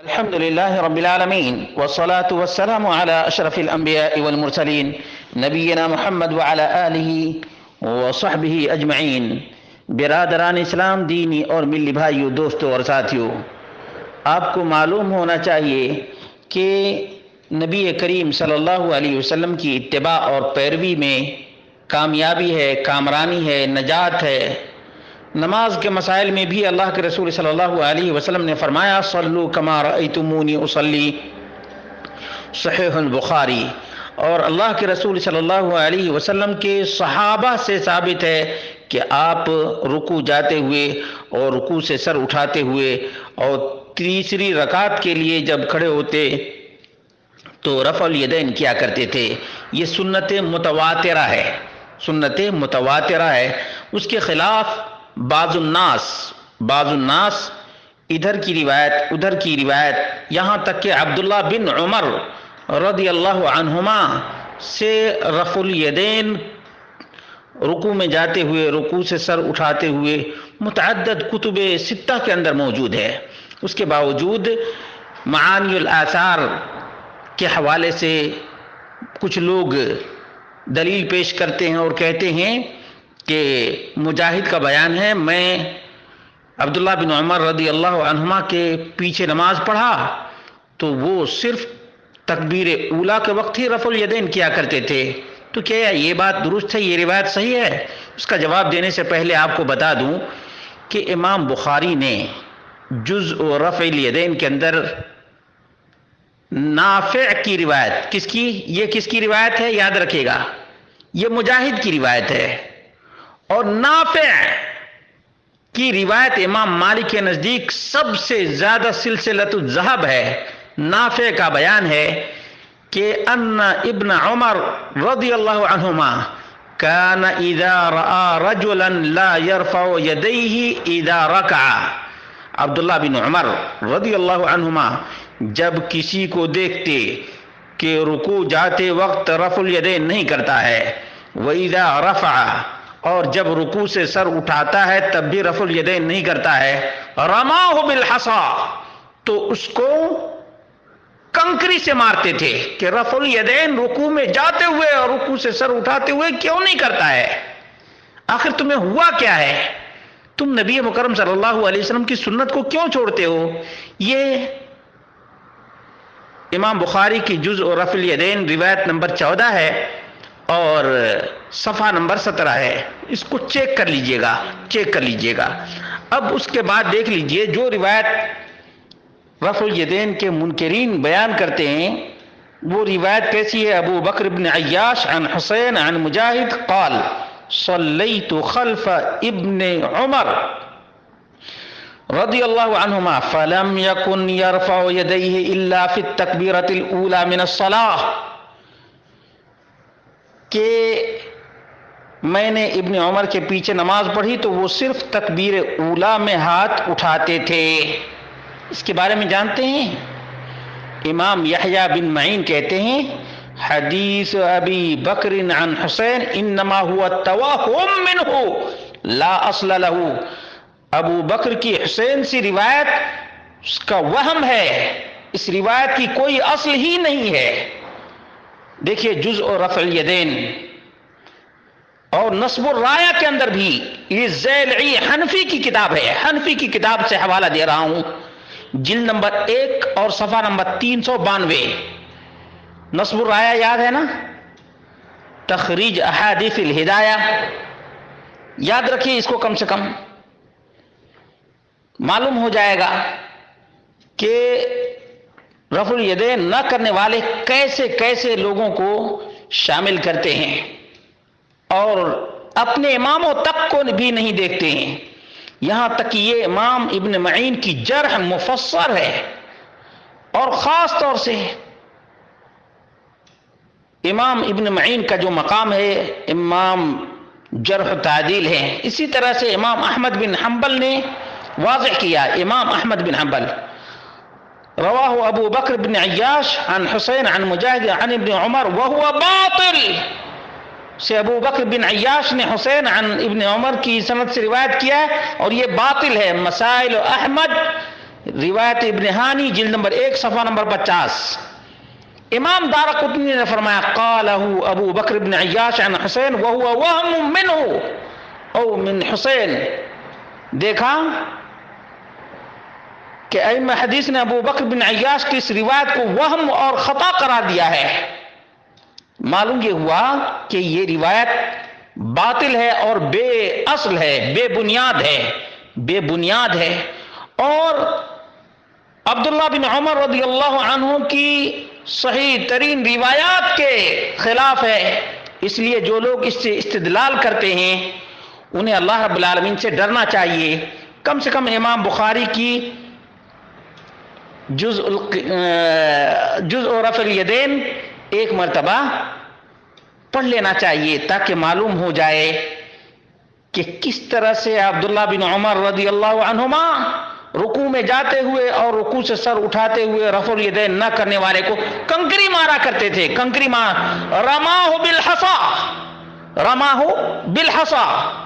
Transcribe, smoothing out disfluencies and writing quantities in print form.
الحمد لله رب العالمين والصلاة والسلام على أشرف الأنبياء والمرسلين نبينا محمد وعلى آله وصحبه أجمعين۔ برادران اسلام، دینی اور ملی بھائیوں، دوستوں اور ساتھیوں، آپ کو معلوم ہونا چاہیے کہ نبی کریم صلی اللہ علیہ وسلم کی اتباع اور پیروی میں کامیابی ہے، کامرانی ہے، نجات ہے۔ نماز کے مسائل میں بھی اللہ کے رسول صلی اللہ علیہ وسلم نے فرمایا صلو کما رأیتمونی اصلی، صحیح البخاری۔ اور اللہ کے رسول صلی اللہ علیہ وسلم کے صحابہ سے ثابت ہے کہ آپ رکوع جاتے ہوئے اور رکوع سے سر اٹھاتے ہوئے اور تیسری رکعت کے لیے جب کھڑے ہوتے تو رفع الیدین کیا کرتے تھے۔ یہ سنت متواترہ ہے، سنت متواترہ ہے۔ اس کے خلاف بعض الناس ادھر کی روایت ادھر کی روایت، یہاں تک کہ عبداللہ بن عمر رضی اللہ عنہما سے رفع الیدین رکوع میں جاتے ہوئے، رکوع سے سر اٹھاتے ہوئے متعدد کتب ستہ کے اندر موجود ہے۔ اس کے باوجود معانی الآثار کے حوالے سے کچھ لوگ دلیل پیش کرتے ہیں اور کہتے ہیں کہ مجاہد کا بیان ہے، میں عبداللہ بن عمر رضی اللہ عنہما کے پیچھے نماز پڑھا تو وہ صرف تکبیر اولیٰ کے وقت ہی رفع الیدین کیا کرتے تھے۔ تو کیا یہ بات درست ہے؟ یہ روایت صحیح ہے؟ اس کا جواب دینے سے پہلے آپ کو بتا دوں کہ امام بخاری نے جزء رفع الیدین کے اندر نافع کی روایت، کس کی؟ یہ کس کی روایت ہے؟ یاد رکھیے گا، یہ مجاہد کی روایت ہے۔ اور نافع کی روایت امام مالک کے نزدیک سب سے زیادہ سلسلۃ الذہب ہے۔ نافع کا بیان ہے کہ ان ابن عمر رضی اللہ عنہما کان اذا رأى رجلا لا يرفع يديه اذا رکع۔ عبداللہ بن عمر رضی اللہ عنہما جب کسی کو دیکھتے کہ رکوع جاتے وقت رفع الیدین نہیں کرتا ہے، وَإِذَا رَفَعَ، اور جب رکوع سے سر اٹھاتا ہے تب بھی رفع الیدین نہیں کرتا ہے، رَمَاهُ بِالْحَصَى، تو اس کو کنکری سے مارتے تھے کہ رفع الیدین رکوع میں جاتے ہوئے اور رکوع سے سر اٹھاتے ہوئے کیوں نہیں کرتا ہے؟ آخر تمہیں ہوا کیا ہے؟ تم نبی مکرم صلی اللہ علیہ وسلم کی سنت کو کیوں چھوڑتے ہو؟ یہ امام بخاری کی جزء رفع الیدین روایت نمبر 14 ہے اور صفحہ نمبر 17 ہے۔ اس کو چیک کر لیجئے گا۔ اب اس کے بعد دیکھ لیجئے جو روایت رفع الیدین کے منکرین بیان کرتے ہیں وہ روایت کیسی ہے؟ ابو بکر بن عیاش عن حسین عن مجاہد قال صلیت خلف ابن عمر رضی اللہ عنہما فلم یکن یرفع یدیہ الا فی التکبیرۃ الاولی من الصلاۃ، کہ میں نے ابن عمر کے پیچھے نماز پڑھی تو وہ صرف تکبیر اولیٰ میں ہاتھ اٹھاتے تھے۔ اس کے بارے میں جانتے ہیں؟ امام یحییٰ بن معین کہتے ہیں حدیث ابی بکر عن حسین انما هو توہم منہ لا اصل لہ، ابو بکر کی حسین سے روایت اس کا وہم ہے، اس روایت کی کوئی اصل ہی نہیں ہے۔ دیکھیے جزء رفع الیدین اور نصب الرایہ کے اندر بھی، یہ زیلعی حنفی کی کتاب ہے، حنفی کی کتاب سے حوالہ دے رہا ہوں، جلد نمبر 1 اور صفحہ نمبر 392۔ نصب الرایہ یاد ہے نا؟ تخریج احادیث الہدایہ، یاد رکھیے اس کو، کم سے کم معلوم ہو جائے گا کہ رفع الیدین نہ کرنے والے کیسے کیسے لوگوں کو شامل کرتے ہیں اور اپنے اماموں تک کو بھی نہیں دیکھتے ہیں۔ یہاں تک کہ یہ امام ابن معین کی جرح مفسر ہے، اور خاص طور سے امام ابن معین کا جو مقام ہے امام جرح و تعدیل ہے۔ اسی طرح سے امام احمد بن حنبل نے واضح کیا، امام احمد بن حنبل رواہ ابو بکر بن عیاش عن حسین عن مجاہد عن ابن عمر وہو باطل، سے ابو بکر بن عیاش نے حسین عن ابن عمر کی سند سے روایت کیا ہے اور یہ باطل ہے۔ مسائل احمد روایت ابن ہانی جلد نمبر 1 صفحہ نمبر 50. امام دارقطنی نے فرمایا قالہ ابو بکر بن عیاش عن حسین وہو وہم منہ او من حسین. دیکھا کہ ائمہ حدیث نے ابو بکر بن عیاش کی اس روایت کو وہم اور خطا قرار دیا ہے. معلوم یہ ہوا کہ یہ روایت باطل ہے اور بے اصل ہے، بے بنیاد ہے اور عبداللہ بن عمر رضی اللہ عنہ کی صحیح ترین روایات کے خلاف ہے. اس لیے جو لوگ اس سے استدلال کرتے ہیں انہیں اللہ رب العالمین سے ڈرنا چاہیے. کم سے کم امام بخاری کی جزء رفع الیدین ایک مرتبہ پڑھ لینا چاہیے تاکہ معلوم ہو جائے کہ کس طرح سے عبداللہ بن عمر رضی اللہ عنہما رکوع میں جاتے ہوئے اور رکوع سے سر اٹھاتے ہوئے رفع الیدین نہ کرنے والے کو کنکری مارا کرتے تھے. رماہ بالحصا